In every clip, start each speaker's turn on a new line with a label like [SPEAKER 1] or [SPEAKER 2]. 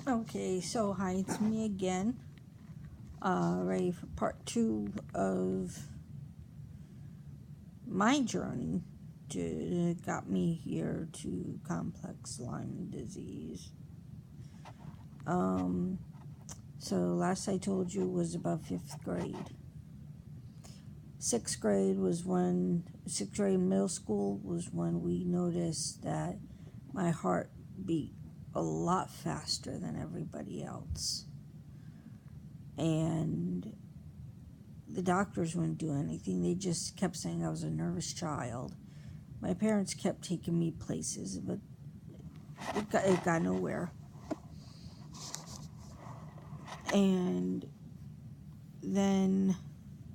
[SPEAKER 1] Okay, so hi, it's me again. Ready for part 2 of my journey to got me here to complex Lyme disease. Um, so last I told you was about 5th grade. 6th grade middle school was when we noticed that my heart beat a lot faster than everybody else. And the doctors wouldn't do anything. They just kept saying I was a nervous child. My parents kept taking me places, but it got nowhere. And then,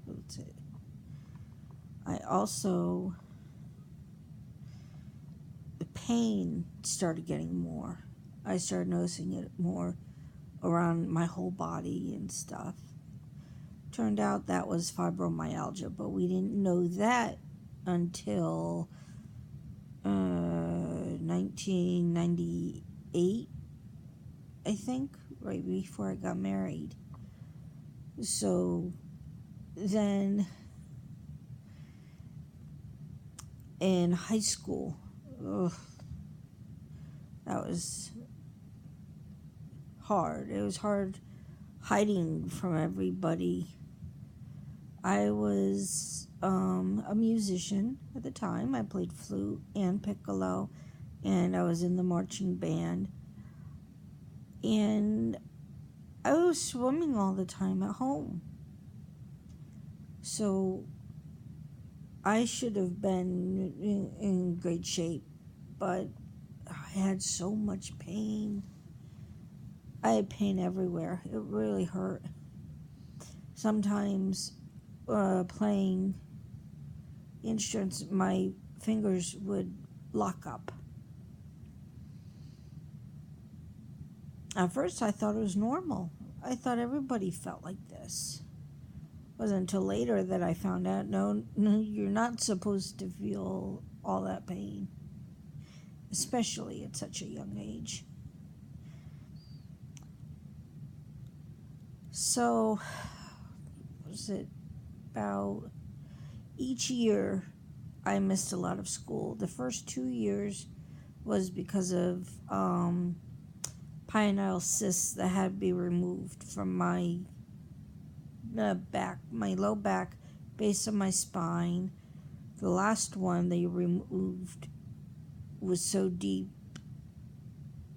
[SPEAKER 1] let's see, I also, the pain started getting more. I started noticing it more around my whole body and stuff. Turned out that was fibromyalgia, but we didn't know that until 1998, I think, right before I got married. So then in high school, that was hard. It was hard hiding from everybody. I was a musician at the time. I played flute and piccolo, and I was in the marching band. And I was swimming all the time at home. So I should have been in great shape, but I had so much pain. I had pain everywhere. It really hurt. Sometimes playing instruments, my fingers would lock up. At first, I thought it was normal. I thought everybody felt like this. It wasn't until later that I found out, no, you're not supposed to feel all that pain, especially at such a young age. So, was it about each year I missed a lot of school. The first 2 years was because of pineal cysts that had to be removed from my back, my low back, base of my spine. The last one they removed was so deep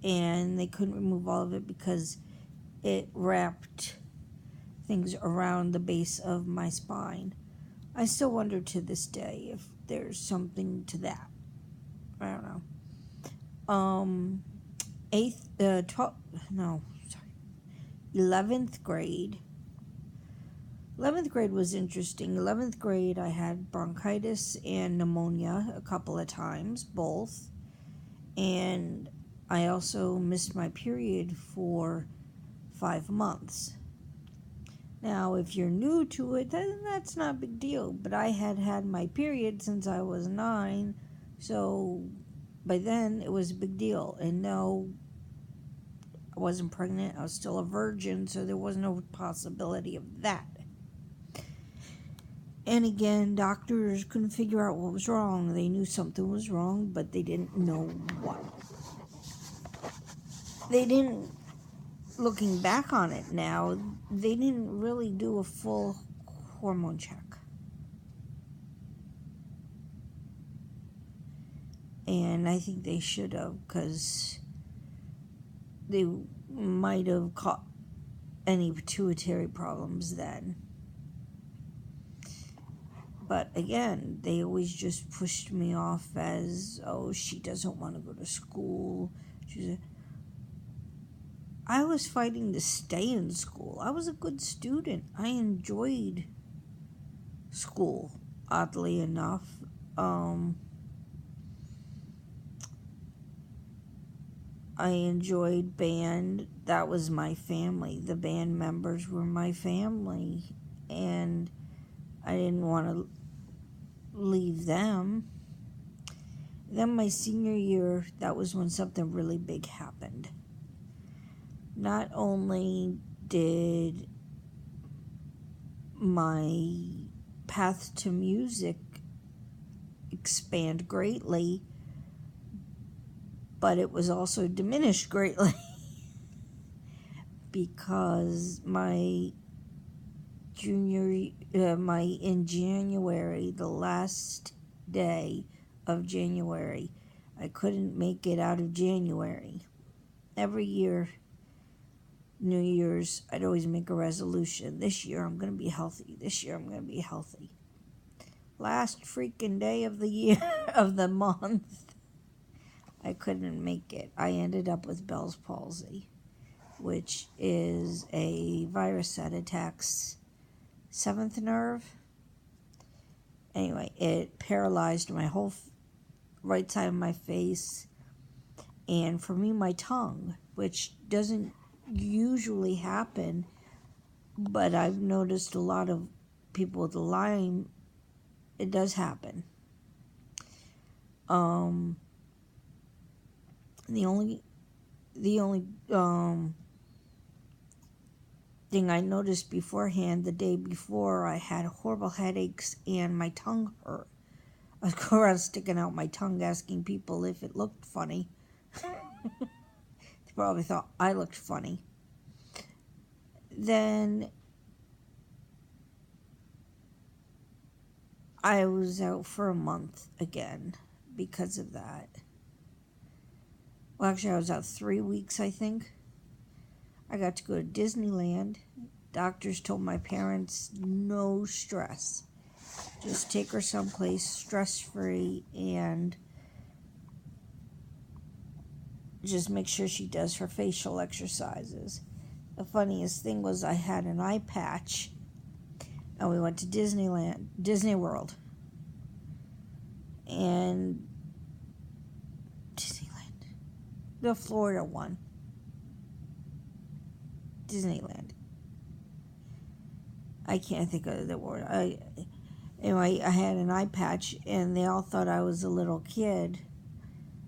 [SPEAKER 1] and they couldn't remove all of it because it wrapped things around the base of my spine. I still wonder to this day if there's something to that. I don't know. 11th grade. 11th grade was interesting. 11th grade, I had bronchitis and pneumonia a couple of times, both. And I also missed my period for 5 months. Now, if you're new to it, then that's not a big deal. But I had had my period since I was 9, so by then it was a big deal. And no, I wasn't pregnant. I was still a virgin, so there was no possibility of that. And again, doctors couldn't figure out what was wrong. They knew something was wrong, but they didn't know what. They didn't, looking back on it now, they didn't really do a full hormone check. And I think they should have, because they might have caught any pituitary problems then. But again, they always just pushed me off as, oh, she doesn't want to go to school. I was fighting to stay in school. I was a good student. I enjoyed school, oddly enough. I enjoyed band. That was my family. The band members were my family. And I didn't want to leave them. Then my senior year, that was when something really big happened. not only did my path to music expand greatly, but it was also diminished greatly because in January, the last day of January, I couldn't make it out of January. Every year, New Year's, I'd always make a resolution. This year I'm going to be healthy. This year I'm going to be healthy. Last freaking day of the year, of the month, I couldn't make it. I ended up with Bell's palsy, which is a virus that attacks seventh nerve. Anyway, it paralyzed my whole right side of my face, and for me, my tongue, which doesn't usually happen, but I've noticed a lot of people with Lyme, it does happen. The only thing I noticed beforehand, the day before, I had horrible headaches and my tongue hurt. I was going around sticking out my tongue asking people if it looked funny. They probably thought I looked funny. Then I was out for a month again because of that. Well, actually, I was out 3 weeks, I think. I got to go to Disneyland. Doctors told my parents, no stress. Just take her someplace stress-free and just make sure she does her facial exercises. The funniest thing was I had an eye patch, and we went to Disney World. And Disneyland, the Florida one. Disneyland. I can't think of the word. Anyway, I had an eye patch, and they all thought I was a little kid.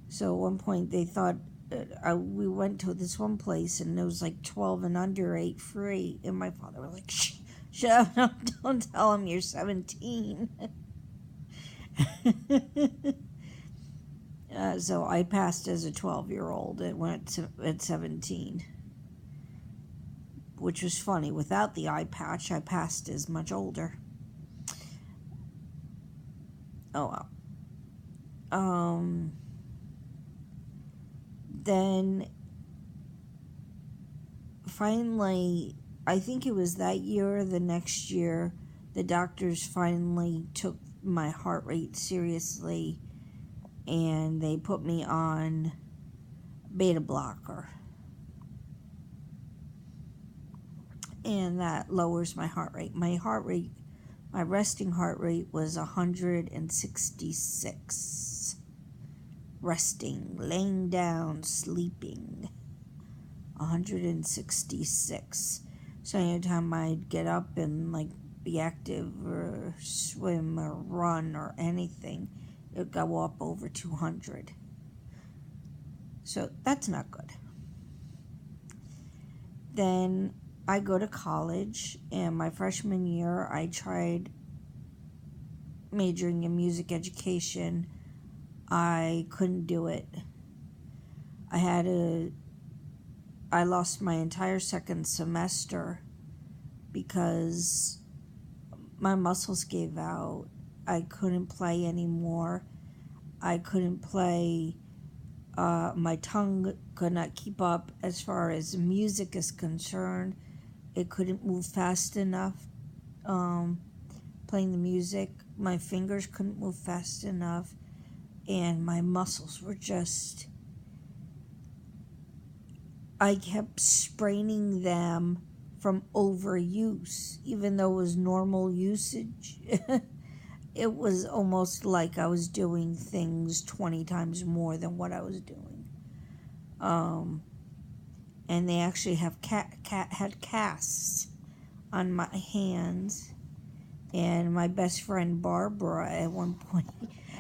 [SPEAKER 1] So at one point, they thought we went to this one place, and it was like 12 and under ate free. And my father was like, "Shh, shut up! Don't tell him you're 17." So I passed as a 12-year-old and went at 17. Which was funny. Without the eye patch, I passed as much older. Oh well. Then finally, I think it was that year or the next year, the doctors finally took my heart rate seriously, and they put me on beta blocker. And that lowers my heart rate. My resting heart rate was 166. Resting, laying down, sleeping. 166. So anytime I'd get up and be active or swim or run or anything, it would go up over 200. So that's not good. Then I go to college, and my freshman year, I tried majoring in music education. I couldn't do it. I lost my entire second semester because my muscles gave out. I couldn't play anymore. I couldn't play. My tongue could not keep up as far as music is concerned. It couldn't move fast enough playing the music. My fingers couldn't move fast enough. And my muscles were just... I kept spraining them from overuse. Even though it was normal usage, it was almost like I was doing things 20 times more than what I was doing. And they actually had casts on my hands. And my best friend Barbara, at one point,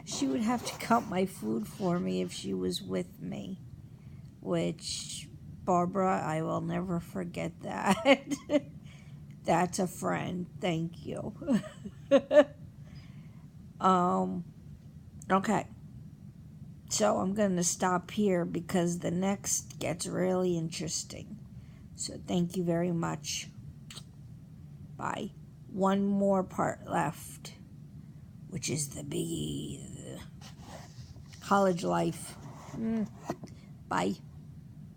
[SPEAKER 1] she would have to cut my food for me if she was with me. Which Barbara. I will never forget that. That's a friend. Thank you. Okay. So I'm going to stop here because the next gets really interesting. So thank you very much. Bye. One more part left, which is the biggie, college life. Bye.